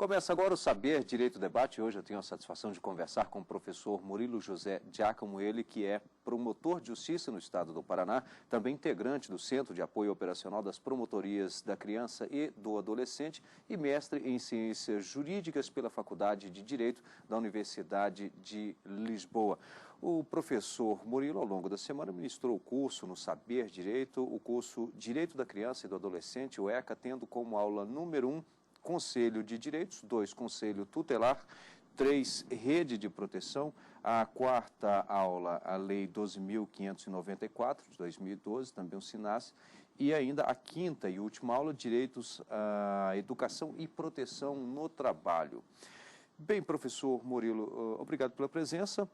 Começa agora o Saber Direito Debate. Hoje eu tenho a satisfação de conversar com o professor Murilo José Giacomo, ele que é promotor de justiça no estado do Paraná, também integrante do Centro de Apoio Operacional das Promotorias da Criança e do Adolescente e mestre em Ciências Jurídicas pela Faculdade de Direito da Universidade de Lisboa. O professor Murilo, ao longo da semana, ministrou o curso no Saber Direito, o curso Direito da Criança e do Adolescente, o ECA, tendo como aula número 1, Conselho de Direitos, 2, Conselho Tutelar, 3, Rede de Proteção, a quarta aula, a Lei 12.594, de 2012, também o SINASE, e ainda a quinta e última aula, Direitos à Educação e Proteção no Trabalho. Bem, professor Murilo, obrigado pela presença.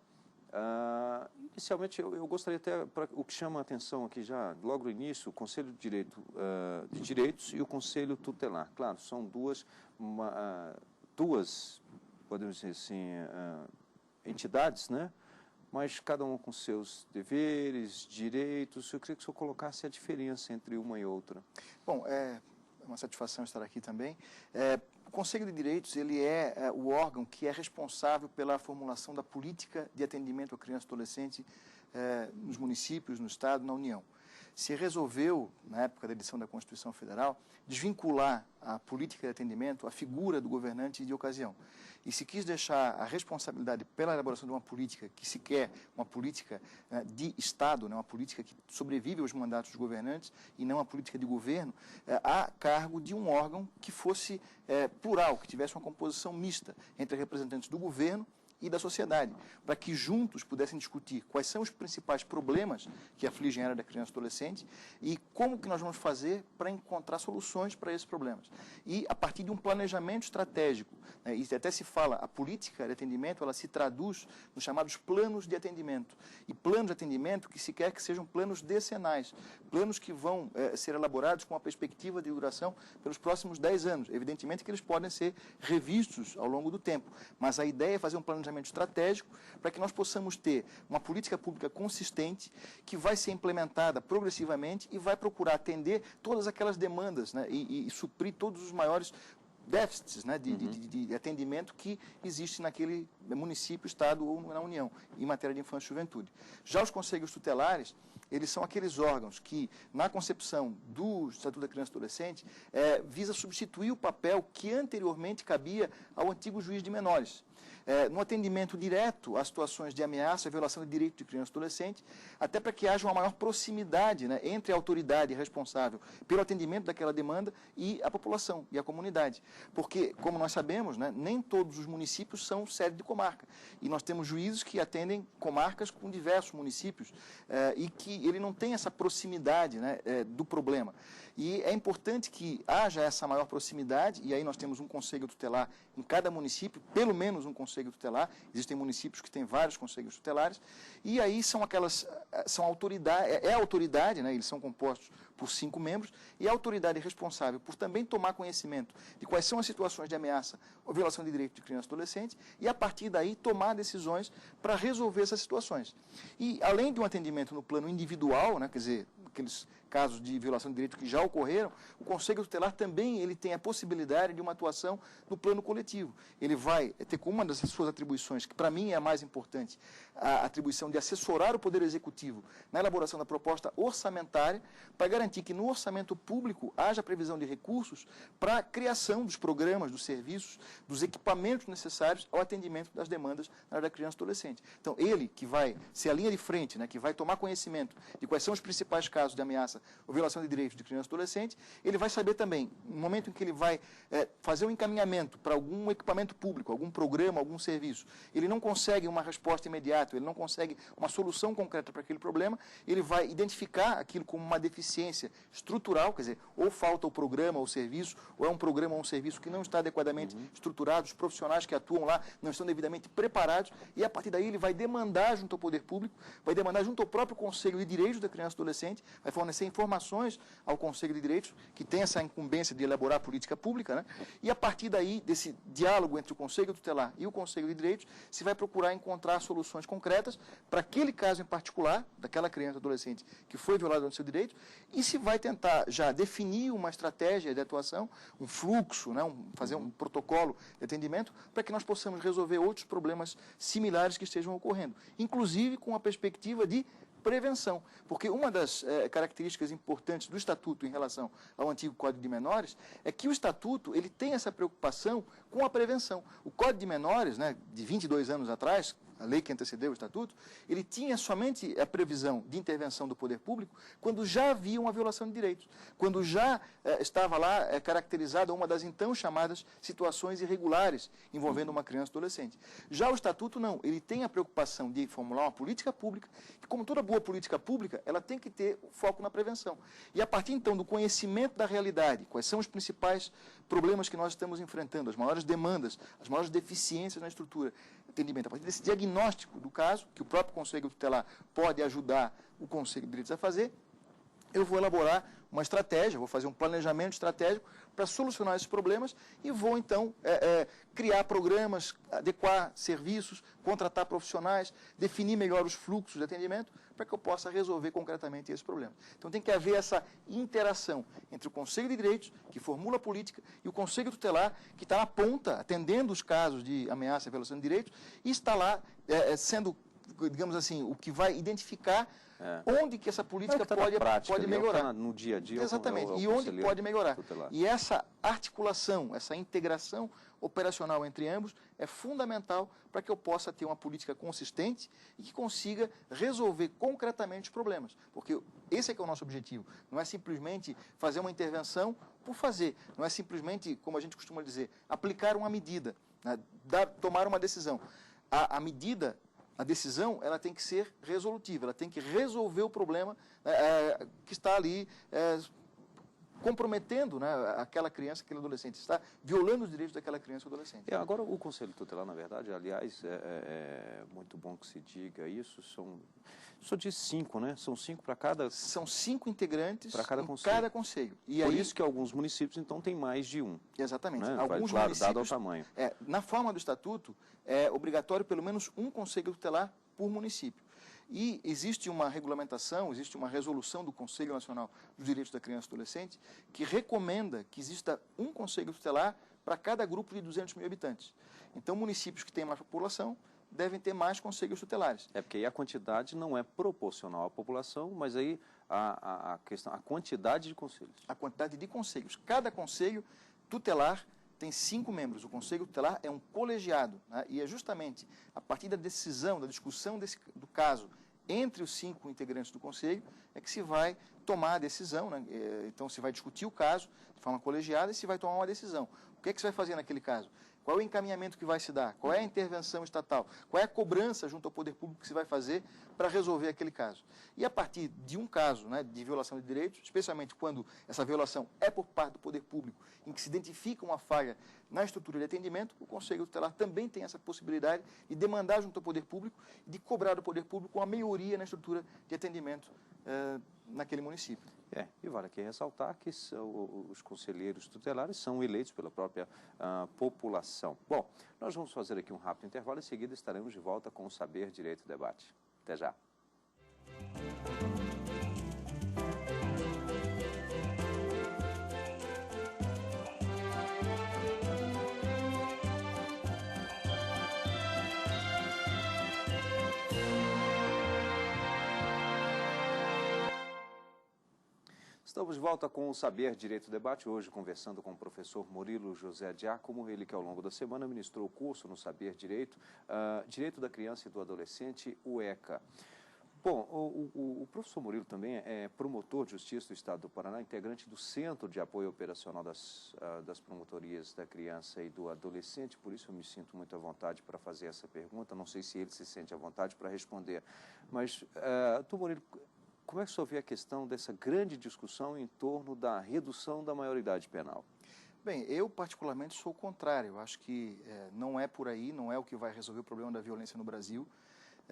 Inicialmente, eu gostaria até, o que chama a atenção aqui já, logo no início, o Conselho de Direitos e o Conselho Tutelar. Claro, são duas, podemos dizer assim, entidades, né? Mas cada um com seus deveres, direitos. Eu queria que o senhor colocasse a diferença entre uma e outra. Bom, é uma satisfação estar aqui também. O Conselho de Direitos, ele é o órgão que é responsável pela formulação da política de atendimento à criança e adolescente nos municípios, no Estado, na União. Se resolveu, na época da edição da Constituição Federal, desvincular a política de atendimento à figura do governante de ocasião. E se quis deixar a responsabilidade pela elaboração de uma política que se quer uma política de Estado, uma política que sobrevive aos mandatos dos governantes e não uma política de governo, a cargo de um órgão que fosse plural, que tivesse uma composição mista entre representantes do governo e da sociedade, para que juntos pudessem discutir quais são os principais problemas que afligem a área da criança e adolescente e como que nós vamos fazer para encontrar soluções para esses problemas. E a partir de um planejamento estratégico, e até se fala, a política de atendimento, ela se traduz nos chamados planos de atendimento. E planos de atendimento que se quer que sejam planos decenais, planos que vão ser elaborados com uma perspectiva de duração pelos próximos 10 anos. Evidentemente que eles podem ser revistos ao longo do tempo, mas a ideia é fazer um planejamento estratégico para que nós possamos ter uma política pública consistente que vai ser implementada progressivamente e vai procurar atender todas aquelas demandas, né, e suprir todos os maiores déficits, né, de atendimento que existe naquele município, estado ou na União, em matéria de infância e juventude. Já os conselhos tutelares, eles são aqueles órgãos que, na concepção do Estatuto da Criança e Adolescente, visa substituir o papel que anteriormente cabia ao antigo juiz de menores. No atendimento direto a situações de ameaça e violação de direito de criança e adolescente, até para que haja uma maior proximidade, né, entre a autoridade responsável pelo atendimento daquela demanda e a população e a comunidade. Porque, como nós sabemos, né, nem todos os municípios são sede de comarca. E nós temos juízes que atendem comarcas com diversos municípios e que ele não tem essa proximidade, né, do problema. E é importante que haja essa maior proximidade, e aí nós temos um conselho tutelar em cada município, pelo menos um conselho tutelar, existem municípios que têm vários conselhos tutelares, e aí são a autoridade, né, eles são compostos por 5 membros, e a autoridade responsável por também tomar conhecimento de quais são as situações de ameaça ou violação de direito de criança e adolescente, e a partir daí tomar decisões para resolver essas situações. E além de um atendimento no plano individual, né, quer dizer, aqueles casos de violação de direito que já ocorreram, o Conselho Tutelar também ele tem a possibilidade de uma atuação no plano coletivo. Ele vai ter como uma das suas atribuições, que para mim é a mais importante, a atribuição de assessorar o Poder Executivo na elaboração da proposta orçamentária, para garantir que no orçamento público haja previsão de recursos para a criação dos programas, dos serviços, dos equipamentos necessários ao atendimento das demandas na área da criança e adolescente. Então, ele que vai ser a linha de frente, né, que vai tomar conhecimento de quais são os principais casos de ameaça ou violação de direitos de criança e adolescente, ele vai saber também, no momento em que ele vai fazer um encaminhamento para algum equipamento público, algum programa, algum serviço, ele não consegue uma resposta imediata, ele não consegue uma solução concreta para aquele problema, ele vai identificar aquilo como uma deficiência estrutural, quer dizer, ou falta o programa ou o serviço, ou é um programa ou um serviço que não está adequadamente estruturado, os profissionais que atuam lá não estão devidamente preparados, e a partir daí ele vai demandar junto ao poder público, vai demandar junto ao próprio Conselho de Direitos da Criança e Adolescente, vai fornecer informações ao Conselho de Direitos, que tem essa incumbência de elaborar política pública, né? E a partir daí, desse diálogo entre o Conselho Tutelar e o Conselho de Direitos, se vai procurar encontrar soluções concretas para aquele caso em particular, daquela criança ou adolescente que foi violada no seu direito, e e se vai tentar já definir uma estratégia de atuação, um fluxo, né, fazer um protocolo de atendimento, para que nós possamos resolver outros problemas similares que estejam ocorrendo, inclusive com a perspectiva de prevenção, porque uma das características importantes do Estatuto em relação ao antigo Código de Menores é que o Estatuto ele tem essa preocupação com a prevenção. O Código de Menores, né, de 22 anos atrás, a lei que antecedeu o Estatuto, ele tinha somente a previsão de intervenção do poder público quando já havia uma violação de direitos, quando já estava lá caracterizada uma das então chamadas situações irregulares envolvendo uma criança ou adolescente. Já o Estatuto não, ele tem a preocupação de formular uma política pública, que como toda boa política pública, ela tem que ter foco na prevenção. E a partir então do conhecimento da realidade, quais são os principais problemas que nós estamos enfrentando, as maiores demandas, as maiores deficiências na estrutura de atendimento, a partir desse diagnóstico do caso, que o próprio Conselho Tutelar pode ajudar o Conselho de Direitos a fazer, eu vou elaborar uma estratégia, vou fazer um planejamento estratégico para solucionar esses problemas e vou, então, criar programas, adequar serviços, contratar profissionais, definir melhor os fluxos de atendimento para que eu possa resolver concretamente esses problemas. Então, tem que haver essa interação entre o Conselho de Direitos, que formula a política, e o Conselho Tutelar, que está na ponta, atendendo os casos de ameaça e violação de direitos, e está lá sendo, digamos assim, o que vai identificar onde que essa política pode melhorar. No dia a dia. Exatamente. E onde pode melhorar. Tutelar. E essa articulação, essa integração operacional entre ambos é fundamental para que eu possa ter uma política consistente e que consiga resolver concretamente os problemas. Porque esse é que é o nosso objetivo. Não é simplesmente fazer uma intervenção por fazer. Não é simplesmente, como a gente costuma dizer, aplicar uma medida, né? Tomar uma decisão. A decisão ela tem que ser resolutiva, ela tem que resolver o problema que está ali comprometendo, né, aquela criança, aquele adolescente, está violando os direitos daquela criança ou adolescente. Agora, o Conselho Tutelar, na verdade, aliás, é muito bom que se diga isso, só diz 5, né? São 5 para cada... São 5 integrantes para cada conselho. E por isso que alguns municípios, então, têm mais de um. Exatamente. Né? Alguns claro, municípios, dado ao tamanho. Na forma do Estatuto, é obrigatório pelo menos um Conselho Tutelar por município. E existe uma regulamentação, existe uma resolução do Conselho Nacional dos Direitos da Criança e do Adolescente que recomenda que exista um Conselho Tutelar para cada grupo de 200 mil habitantes. Então, municípios que têm mais população devem ter mais conselhos tutelares. Porque aí a quantidade não é proporcional à população, mas aí a quantidade de conselhos. A quantidade de conselhos. Cada conselho tutelar tem 5 membros. O Conselho Tutelar é um colegiado, né? E é justamente a partir da decisão, da discussão do caso entre os 5 integrantes do Conselho, é que se vai tomar a decisão, né? Então se vai discutir o caso de forma colegiada e se vai tomar uma decisão. O que é que se vai fazer naquele caso? Qual é o encaminhamento que vai se dar? Qual é a intervenção estatal? Qual é a cobrança junto ao poder público que se vai fazer para resolver aquele caso? E a partir de um caso, né, de violação de direitos, especialmente quando essa violação é por parte do poder público, em que se identifica uma falha na estrutura de atendimento, o Conselho Tutelar também tem essa possibilidade de demandar junto ao poder público e de cobrar do poder público uma melhoria na estrutura de atendimento naquele município. E vale aqui ressaltar que os conselheiros tutelares são eleitos pela própria população. Bom, nós vamos fazer aqui um rápido intervalo e em seguida estaremos de volta com o Saber Direito Debate. Até já. Estamos de volta com o Saber Direito Debate, hoje conversando com o professor Murilo José Giacomo, ele que ao longo da semana ministrou o curso no Saber Direito, Direito da Criança e do Adolescente, o ECA. Bom, o professor Murilo também é promotor de justiça do Estado do Paraná, integrante do Centro de Apoio Operacional das Promotorias da Criança e do Adolescente, por isso eu me sinto muito à vontade para fazer essa pergunta, não sei se ele se sente à vontade para responder, mas, doutor Murilo, como é que o senhor vê a questão dessa grande discussão em torno da redução da maioridade penal? Bem, eu particularmente sou o contrário. Eu acho que não é por aí, não é o que vai resolver o problema da violência no Brasil.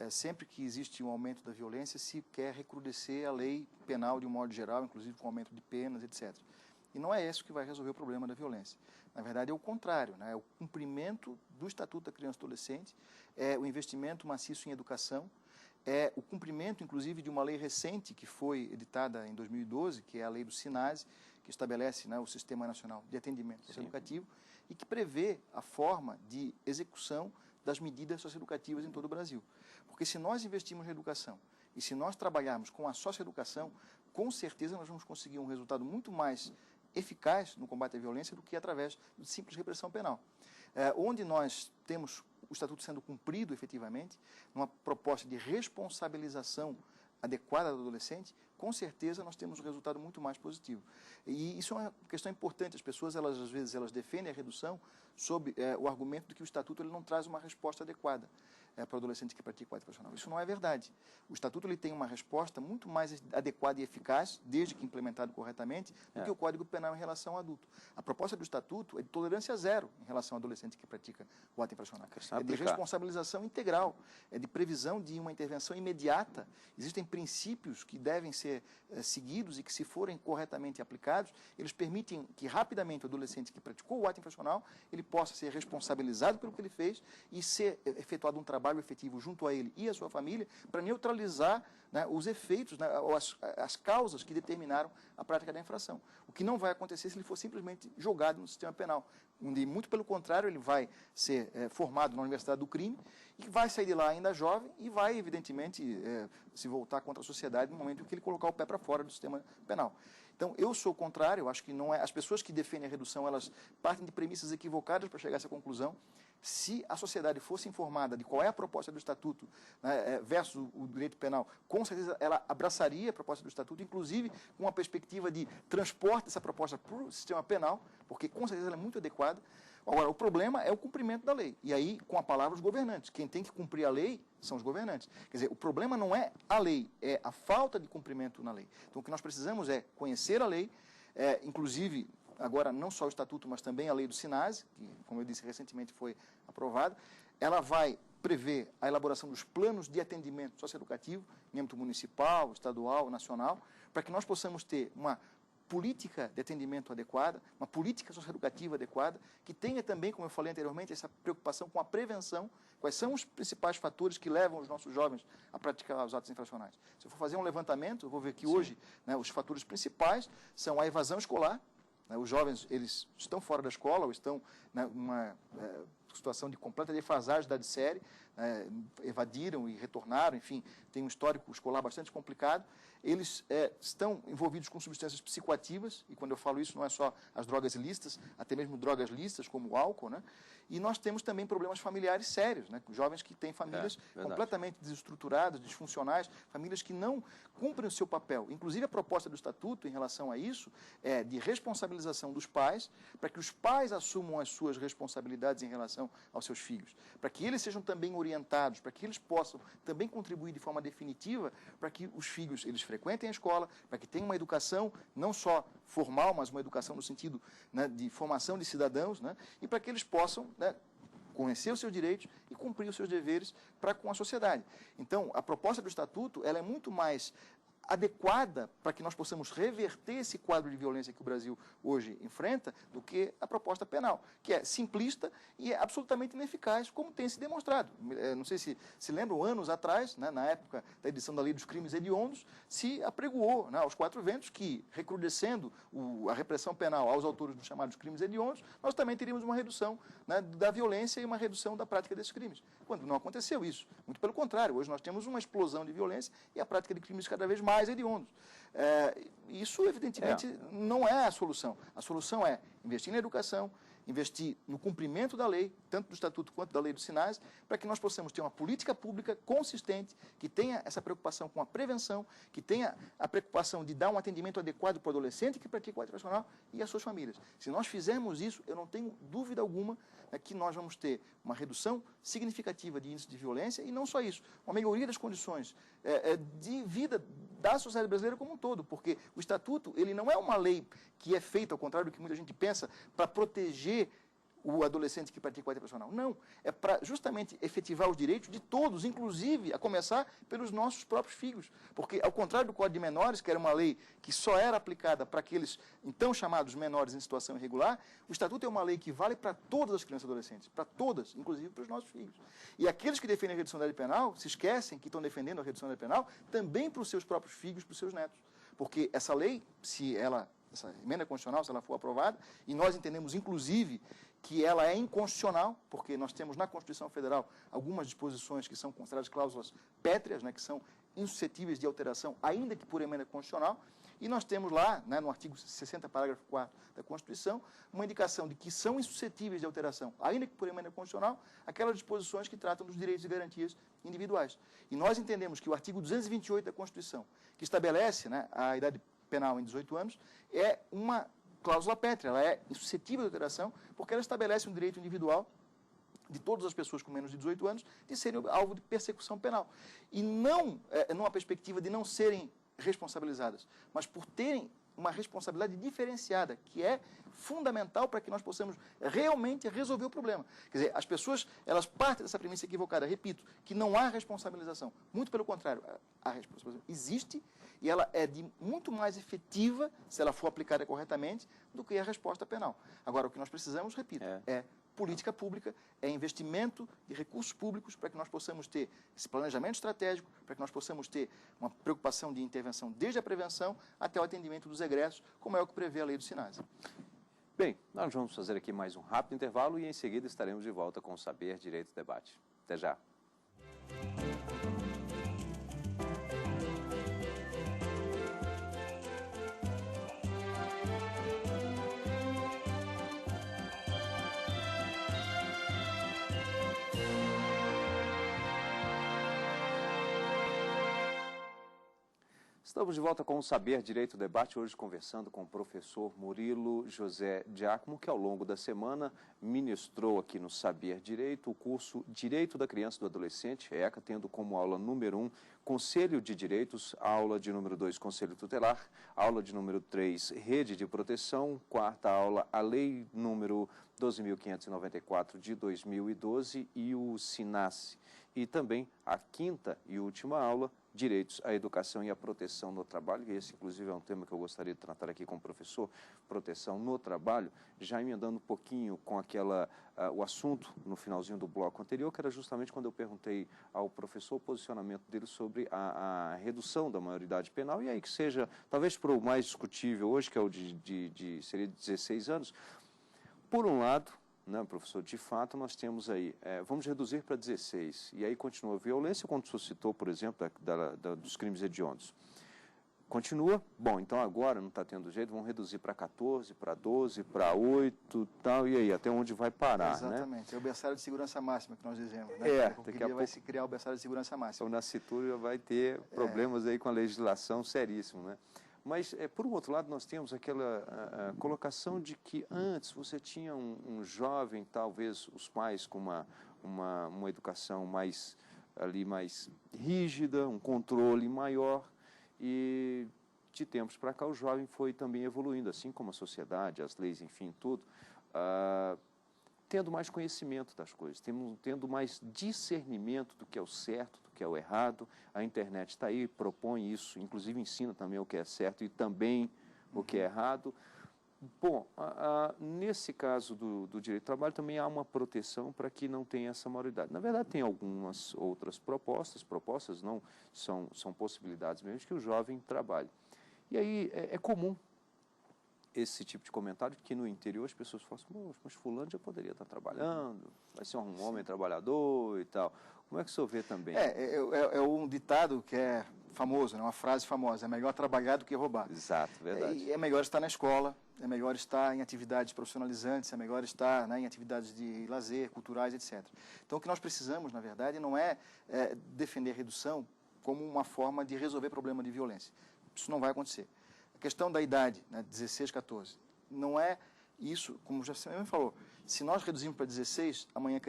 Sempre que existe um aumento da violência, se quer recrudescer a lei penal de um modo geral, inclusive com aumento de penas, etc. E não é isso que vai resolver o problema da violência. Na verdade, é o contrário, né? É o cumprimento do Estatuto da Criança e do Adolescente, é o investimento maciço em educação, é o cumprimento, inclusive, de uma lei recente que foi editada em 2012, que é a lei do SINASE, que estabelece, né, o Sistema Nacional de Atendimento Socioeducativo e que prevê a forma de execução das medidas socioeducativas em todo o Brasil. Porque se nós investirmos na educação e se nós trabalharmos com a socioeducação, com certeza nós vamos conseguir um resultado muito mais eficaz no combate à violência do que através de simples repressão penal. Onde nós temos o Estatuto sendo cumprido efetivamente, numa proposta de responsabilização adequada do adolescente, com certeza nós temos um resultado muito mais positivo. E isso é uma questão importante. As pessoas, às vezes, defendem a redução sob o argumento de que o Estatuto ele não traz uma resposta adequada para o adolescente que pratica o ato infracional. Isso não é verdade. O Estatuto ele tem uma resposta muito mais adequada e eficaz, desde que implementado corretamente, do que o Código Penal em relação ao adulto. A proposta do Estatuto é de tolerância zero em relação ao adolescente que pratica o ato infracional. É de responsabilização integral, é de previsão de uma intervenção imediata. Existem princípios que devem ser seguidos e que, se forem corretamente aplicados, eles permitem que rapidamente o adolescente que praticou o ato infracional ele possa ser responsabilizado pelo que ele fez e ser efetuado um trabalho efetivo junto a ele e a sua família para neutralizar, né, os efeitos, né, ou as causas que determinaram a prática da infração. O que não vai acontecer se ele for simplesmente jogado no sistema penal, onde, muito pelo contrário, ele vai ser formado na Universidade do Crime e vai sair de lá ainda jovem e vai, evidentemente, se voltar contra a sociedade no momento em que ele colocar o pé para fora do sistema penal. Então, eu sou contrário, eu acho que não é. As pessoas que defendem a redução, elas partem de premissas equivocadas para chegar a essa conclusão. Se a sociedade fosse informada de qual é a proposta do Estatuto, né, versus o direito penal, com certeza ela abraçaria a proposta do Estatuto, inclusive com uma perspectiva de transporte dessa proposta para o sistema penal, porque com certeza ela é muito adequada. Agora, o problema é o cumprimento da lei. E aí, com a palavra, os governantes. Quem tem que cumprir a lei são os governantes. Quer dizer, o problema não é a lei, é a falta de cumprimento na lei. Então, o que nós precisamos é conhecer a lei, inclusive, agora, não só o Estatuto, mas também a lei do SINASE, que, como eu disse, recentemente foi aprovada. Ela vai prever a elaboração dos planos de atendimento socioeducativo, em âmbito municipal, estadual, nacional, para que nós possamos ter uma política de atendimento adequada, uma política socioeducativa adequada, que tenha também, como eu falei anteriormente, essa preocupação com a prevenção. Quais são os principais fatores que levam os nossos jovens a praticar os atos infracionais? Se eu for fazer um levantamento, eu vou ver que hoje, né, os fatores principais são a evasão escolar. Os jovens, eles estão fora da escola ou estão, né, numa situação de completa defasagem da série, evadiram e retornaram, enfim, tem um histórico escolar bastante complicado. Eles estão envolvidos com substâncias psicoativas, e quando eu falo isso não é só as drogas ilícitas, até mesmo drogas lícitas, como o álcool, né? E nós temos também problemas familiares sérios, né? Jovens que têm famílias completamente desestruturadas, disfuncionais, famílias que não cumprem o seu papel. Inclusive, a proposta do Estatuto em relação a isso é de responsabilização dos pais, para que os pais assumam as suas responsabilidades em relação aos seus filhos, para que eles sejam também orientados, para que eles possam também contribuir de forma definitiva para que os filhos eles frequentem a escola, para que tenham uma educação não só formal, mas uma educação no sentido, né, de formação de cidadãos, né, e para que eles possam, né, conhecer os seus direitos e cumprir os seus deveres para com a sociedade. Então, a proposta do Estatuto ela é muito mais adequada para que nós possamos reverter esse quadro de violência que o Brasil hoje enfrenta do que a proposta penal, que é simplista e é absolutamente ineficaz, como tem se demonstrado. Não sei se lembram, anos atrás, né, na época da edição da Lei dos Crimes Hediondos, se apregoou, né, aos quatro ventos que, recrudescendo a repressão penal aos autores dos chamados crimes hediondos, nós também teríamos uma redução, né, da violência e uma redução da prática desses crimes. Quando não aconteceu isso. Muito pelo contrário, hoje nós temos uma explosão de violência e a prática de crimes cada vez mais hediondos. Isso, evidentemente, não é a solução. A solução é investir na educação, investir no cumprimento da lei, tanto do Estatuto quanto da lei do SINASE, para que nós possamos ter uma política pública consistente, que tenha essa preocupação com a prevenção, que tenha a preocupação de dar um atendimento adequado para o adolescente que pratica o ato infracional e as suas famílias. Se nós fizermos isso, eu não tenho dúvida alguma que nós vamos ter uma redução significativa de índice de violência e não só isso, uma melhoria das condições de vida da sociedade brasileira como um todo, porque o Estatuto ele não é uma lei que é feita, ao contrário do que muita gente pensa, para proteger o adolescente que pratica o ato infracional. Não, é para justamente efetivar os direitos de todos, inclusive a começar pelos nossos próprios filhos. Porque, ao contrário do Código de Menores, que era uma lei que só era aplicada para aqueles então chamados menores em situação irregular, o Estatuto é uma lei que vale para todas as crianças e adolescentes, para todas, inclusive para os nossos filhos. E aqueles que defendem a redução da idade penal, se esquecem que estão defendendo a redução da idade penal também para os seus próprios filhos, para os seus netos. Porque essa lei, essa emenda constitucional, se ela for aprovada, e nós entendemos, inclusive, que ela é inconstitucional, porque nós temos na Constituição Federal algumas disposições que são consideradas cláusulas pétreas, né, que são insuscetíveis de alteração, ainda que por emenda constitucional, e nós temos lá, né, no artigo 60, parágrafo 4 da Constituição, uma indicação de que são insuscetíveis de alteração, ainda que por emenda constitucional, aquelas disposições que tratam dos direitos e garantias individuais. E nós entendemos que o artigo 228 da Constituição, que estabelece, né, a idade penal em 18 anos, é uma cláusula pétrea, ela é insuscetível de alteração, porque ela estabelece um direito individual de todas as pessoas com menos de 18 anos de serem alvo de persecução penal. E não numa perspectiva de não serem responsabilizadas, mas por terem uma responsabilidade diferenciada, que é fundamental para que nós possamos realmente resolver o problema. Quer dizer, as pessoas, elas partem dessa premissa equivocada, repito, que não há responsabilização. Muito pelo contrário, a responsabilização existe e ela é muito mais efetiva, se ela for aplicada corretamente, do que a resposta penal. Agora, o que nós precisamos, repito, é política pública, é investimento de recursos públicos para que nós possamos ter esse planejamento estratégico, para que nós possamos ter uma preocupação de intervenção desde a prevenção até o atendimento dos egressos, como é o que prevê a lei do SINASE. Bem, nós vamos fazer aqui mais um rápido intervalo e em seguida estaremos de volta com o Saber Direito Debate. Até já. Estamos de volta com o Saber Direito Debate, hoje conversando com o professor Murilo José Giacomo, que ao longo da semana ministrou aqui no Saber Direito o curso Direito da Criança e do Adolescente, ECA, tendo como aula número 1, Conselho de Direitos, aula de número 2, Conselho Tutelar, aula de número 3, Rede de Proteção, quarta aula, a Lei número 12.594 de 2012 e o SINASE. E também a quinta e última aula, Direitos à Educação e à Proteção no Trabalho, e esse, inclusive, é um tema que eu gostaria de tratar aqui com o professor, proteção no trabalho, já emendando um pouquinho com o assunto no finalzinho do bloco anterior, que era justamente quando eu perguntei ao professor o posicionamento dele sobre a redução da maioridade penal, e aí que seja, talvez para o mais discutível hoje, que é o seria de 16 anos, por um lado, né, professor, de fato, nós temos aí, vamos reduzir para 16, e aí continua a violência, quando suscitou, por exemplo, dos crimes hediondos. Continua, bom, então agora não está tendo jeito, vamos reduzir para 14, para 12, para 8, tal, e aí, até onde vai parar, exatamente, né? É o berçário de segurança máxima que nós dizemos, né? Porque daqui a pouco vai se criar o berçário de segurança máxima. O Nasciturha vai ter problemas aí com a legislação seríssimo, né? Mas, por um outro lado, nós temos aquela colocação de que antes você tinha um jovem, talvez os pais com uma educação mais rígida, um controle maior, e de tempos para cá o jovem foi também evoluindo, assim como a sociedade, as leis, enfim, tudo, tendo mais conhecimento das coisas, tendo mais discernimento do que é o certo, do que é o errado. A internet está aí, propõe isso, inclusive ensina também o que é certo e também o que é errado. Bom, nesse caso do direito do trabalho também há uma proteção para que não tenha essa maioridade. Na verdade, tem algumas outras propostas não são possibilidades mesmo de que o jovem trabalhe. E aí é comum esse tipo de comentário, que no interior as pessoas falam assim, mas fulano já poderia estar trabalhando, vai ser um homem trabalhador e tal. Como é que o senhor vê também? É um ditado que é famoso, né? Uma frase famosa, é melhor trabalhar do que roubar. Exato, verdade. É melhor estar na escola, é melhor estar em atividades profissionalizantes, é melhor estar, né, em atividades de lazer, culturais, etc. Então, o que nós precisamos, na verdade, não é defender a redução como uma forma de resolver problema de violência. Isso não vai acontecer. A questão da idade, né, 16, 14, não é isso, como já você mesmo falou, se nós reduzirmos para 16, amanhã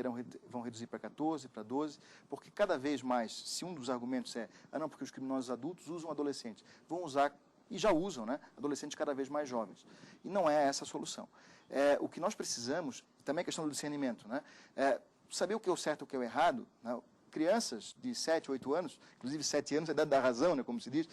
vão reduzir para 14, para 12, porque cada vez mais, se um dos argumentos não, porque os criminosos adultos usam adolescentes, vão usar, e já usam, né, adolescentes cada vez mais jovens. E não é essa a solução. o que nós precisamos, também a questão do discernimento, né? Saber o que é o certo e o que é o errado, né? Crianças de 7, 8 anos, inclusive 7 anos é a idade da razão, né, como se diz,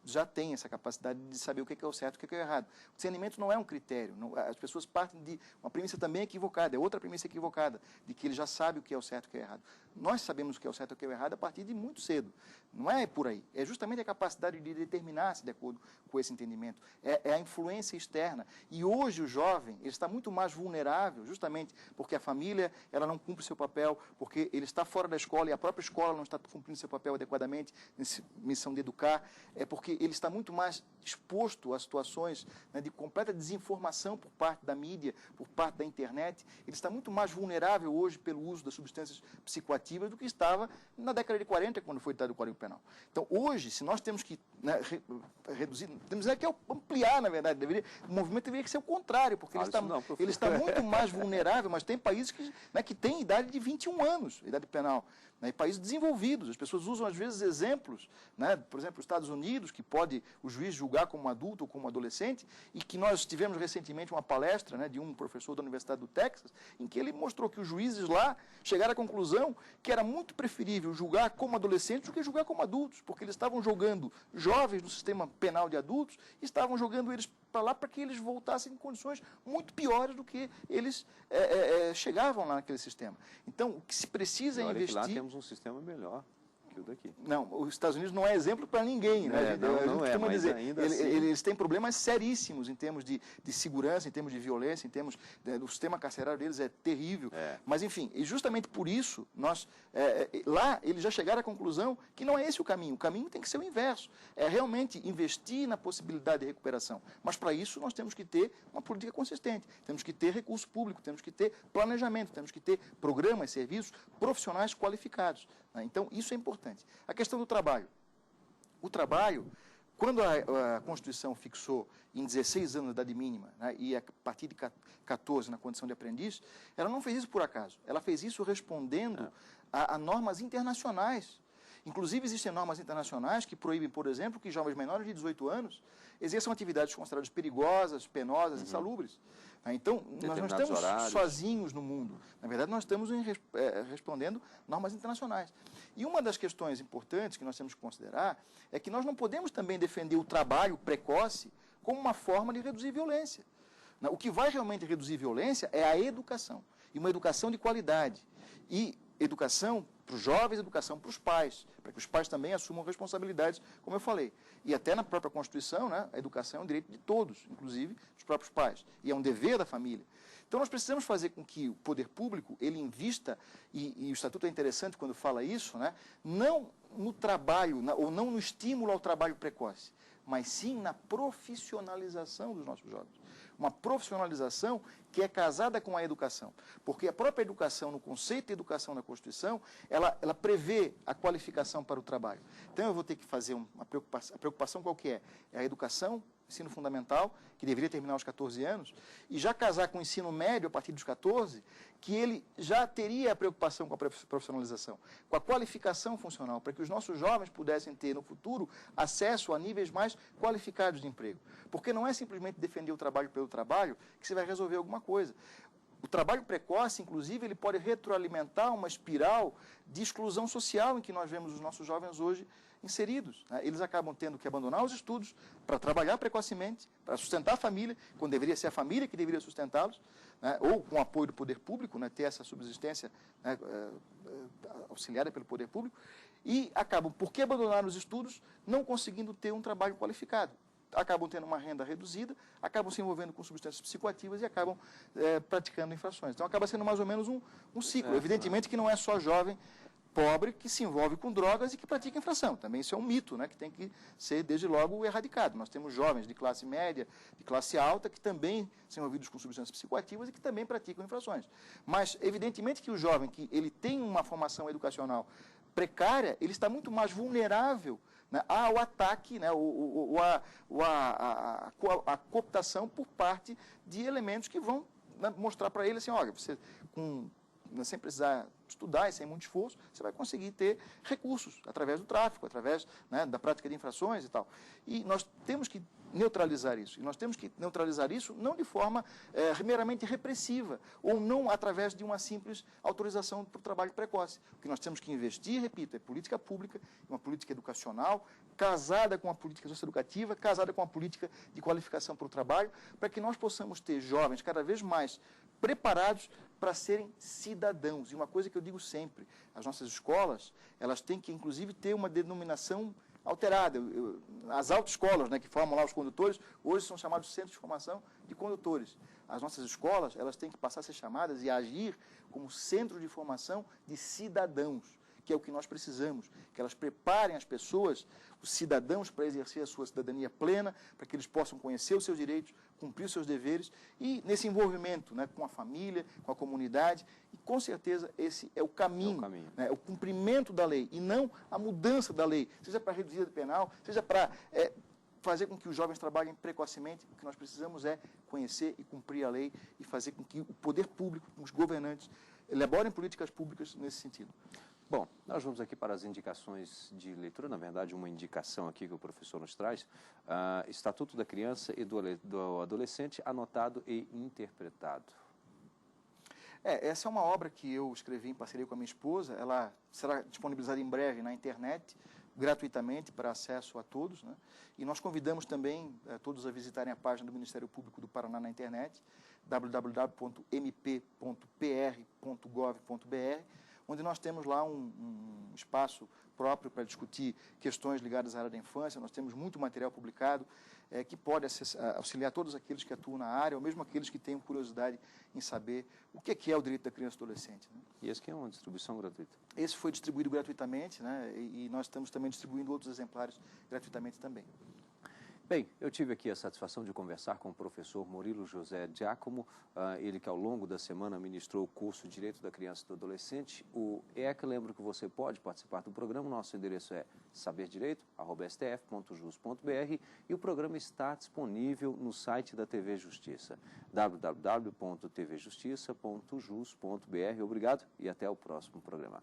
já tem essa capacidade de saber o que é o certo e o que é o errado. O discernimento não é um critério. As pessoas partem de uma premissa também equivocada, é outra premissa equivocada, de que ele já sabe o que é o certo e o que é o errado. Nós sabemos o que é o certo e o que é o errado a partir de muito cedo. Não é por aí. É justamente a capacidade de determinar-se de acordo com esse entendimento. É a influência externa. E hoje o jovem ele está muito mais vulnerável, justamente porque a família ela não cumpre seu papel, porque ele está fora da escola e a própria escola não está cumprindo seu papel adequadamente, nessa missão de educar, porque ele está muito mais exposto a situações, né, de completa desinformação por parte da mídia, por parte da internet. Ele está muito mais vulnerável hoje pelo uso das substâncias psicoativas do que estava na década de 40, quando foi editado o Código Penal. Então, hoje, se nós temos que, né, reduzir, temos que ampliar, na verdade, o movimento deveria ser o contrário, porque ele está muito mais vulnerável, mas tem países que têm idade de 21 anos, idade penal. Em países desenvolvidos, as pessoas usam às vezes exemplos, né? Por exemplo, os Estados Unidos, que pode o juiz julgar como adulto ou como adolescente, e que nós tivemos recentemente uma palestra, né, de um professor da Universidade do Texas, em que ele mostrou que os juízes lá chegaram à conclusão que era muito preferível julgar como adolescentes do que julgar como adultos, porque eles estavam jogando jovens no sistema penal de adultos e estavam jogando eles para lá para que eles voltassem em condições muito piores do que eles chegavam lá naquele sistema. Então, o que se precisa é investir... Lá temos um sistema melhor que o daqui. Não, os Estados Unidos não é exemplo para ninguém, né? Eles têm problemas seríssimos em termos de segurança, em termos de violência, em termos do sistema carcerário deles é terrível. Mas, enfim, e justamente por isso, lá eles já chegaram à conclusão que não é esse o caminho tem que ser o inverso. É realmente investir na possibilidade de recuperação. Mas, para isso, nós temos que ter uma política consistente, temos que ter recurso público, temos que ter planejamento, temos que ter programas, serviços, profissionais qualificados. Então, isso é importante. A questão do trabalho. O trabalho, quando a Constituição fixou em 16 anos de idade mínima, né, e a partir de 14 na condição de aprendiz, ela não fez isso por acaso. Ela fez isso respondendo a normas internacionais. Inclusive, existem normas internacionais que proíbem, por exemplo, que jovens menores de 18 anos exerçam atividades consideradas perigosas, penosas, insalubres. Então, nós não estamos sozinhos no mundo. Na verdade, nós estamos respondendo normas internacionais. E uma das questões importantes que nós temos que considerar é que nós não podemos também defender o trabalho precoce como uma forma de reduzir violência. O que vai realmente reduzir violência é a educação. E uma educação de qualidade. E educação para os jovens, educação para os pais, para que os pais também assumam responsabilidades, como eu falei. E até na própria Constituição, né, a educação é um direito de todos, inclusive dos próprios pais, e é um dever da família. Então, nós precisamos fazer com que o poder público, ele invista, e o Estatuto é interessante quando fala isso, né, não no trabalho, ou não no estímulo ao trabalho precoce, mas sim na profissionalização dos nossos jovens. Uma profissionalização que é casada com a educação. Porque a própria educação, no conceito de educação da Constituição, ela prevê a qualificação para o trabalho. Então, eu vou ter que fazer uma preocupação. A preocupação qual que é? É a educação, ensino fundamental, que deveria terminar aos 14 anos, e já casar com o ensino médio a partir dos 14, que ele já teria a preocupação com a profissionalização, com a qualificação funcional, para que os nossos jovens pudessem ter, no futuro, acesso a níveis mais qualificados de emprego. Porque não é simplesmente defender o trabalho pelo trabalho que você vai resolver alguma coisa. O trabalho precoce, inclusive, ele pode retroalimentar uma espiral de exclusão social em que nós vemos os nossos jovens hoje inseridos. Eles acabam tendo que abandonar os estudos para trabalhar precocemente, para sustentar a família, quando deveria ser a família que deveria sustentá-los, né, ou com o apoio do poder público, né, ter essa subsistência, né, auxiliada pelo poder público, e acabam, porque abandonaram os estudos, não conseguindo ter um trabalho qualificado. Acabam tendo uma renda reduzida, acabam se envolvendo com substâncias psicoativas e acabam praticando infrações. Então, acaba sendo mais ou menos um ciclo. Evidentemente que não é só jovem pobre que se envolve com drogas e que pratica infração. Também isso é um mito, né, que tem que ser, desde logo, erradicado. Nós temos jovens de classe média, de classe alta, que também são envolvidos com substâncias psicoativas e que também praticam infrações. Mas, evidentemente que o jovem que ele tem uma formação educacional precária, ele está muito mais vulnerável, né, ao ataque, né, a cooptação por parte de elementos que vão, né, mostrar para ele assim, olha, você sem precisar estudar e sem muito esforço, você vai conseguir ter recursos através do tráfico, através, né, da prática de infrações e tal. E nós temos que neutralizar isso. E nós temos que neutralizar isso não de forma meramente repressiva, ou não através de uma simples autorização para o trabalho precoce. O que nós temos que investir, repito, é política pública, uma política educacional, casada com a política socioeducativa, casada com a política de qualificação para o trabalho, para que nós possamos ter jovens cada vez mais preparados para serem cidadãos. E uma coisa que eu digo sempre, as nossas escolas, elas têm que, inclusive, ter uma denominação alterada. As autoescolas, né, que formam lá os condutores, hoje são chamados centros de formação de condutores. As nossas escolas, elas têm que passar a ser chamadas e a agir como centro de formação de cidadãos, que é o que nós precisamos, que elas preparem as pessoas, os cidadãos, para exercer a sua cidadania plena, para que eles possam conhecer os seus direitos, cumprir os seus deveres, e nesse envolvimento, né, com a família, com a comunidade, e com certeza esse é o caminho, né, é o cumprimento da lei, e não a mudança da lei, seja para reduzir a penal, seja para fazer com que os jovens trabalhem precocemente. O que nós precisamos é conhecer e cumprir a lei e fazer com que o poder público, os governantes, elaborem políticas públicas nesse sentido. Bom, nós vamos aqui para as indicações de leitura, na verdade, uma indicação aqui que o professor nos traz, Estatuto da Criança e do Adolescente, anotado e interpretado. Essa é uma obra que eu escrevi em parceria com a minha esposa, ela será disponibilizada em breve na internet, gratuitamente, para acesso a todos, né? E nós convidamos também todos a visitarem a página do Ministério Público do Paraná na internet, www.mp.pr.gov.br, onde nós temos lá um espaço próprio para discutir questões ligadas à área da infância. Nós temos muito material publicado que pode auxiliar todos aqueles que atuam na área, ou mesmo aqueles que tenham curiosidade em saber o que é o direito da criança e do adolescente, né? E esse aqui é uma distribuição gratuita? Esse foi distribuído gratuitamente, né? E nós estamos também distribuindo outros exemplares gratuitamente também. Bem, eu tive aqui a satisfação de conversar com o professor Murilo José Giacomo, ele que ao longo da semana ministrou o curso Direito da Criança e do Adolescente, o ECA. Lembro que você pode participar do programa, nosso endereço é saberdireito@stf.jus.br e o programa está disponível no site da TV Justiça, www.tvjustiça.jus.br. Obrigado e até o próximo programa.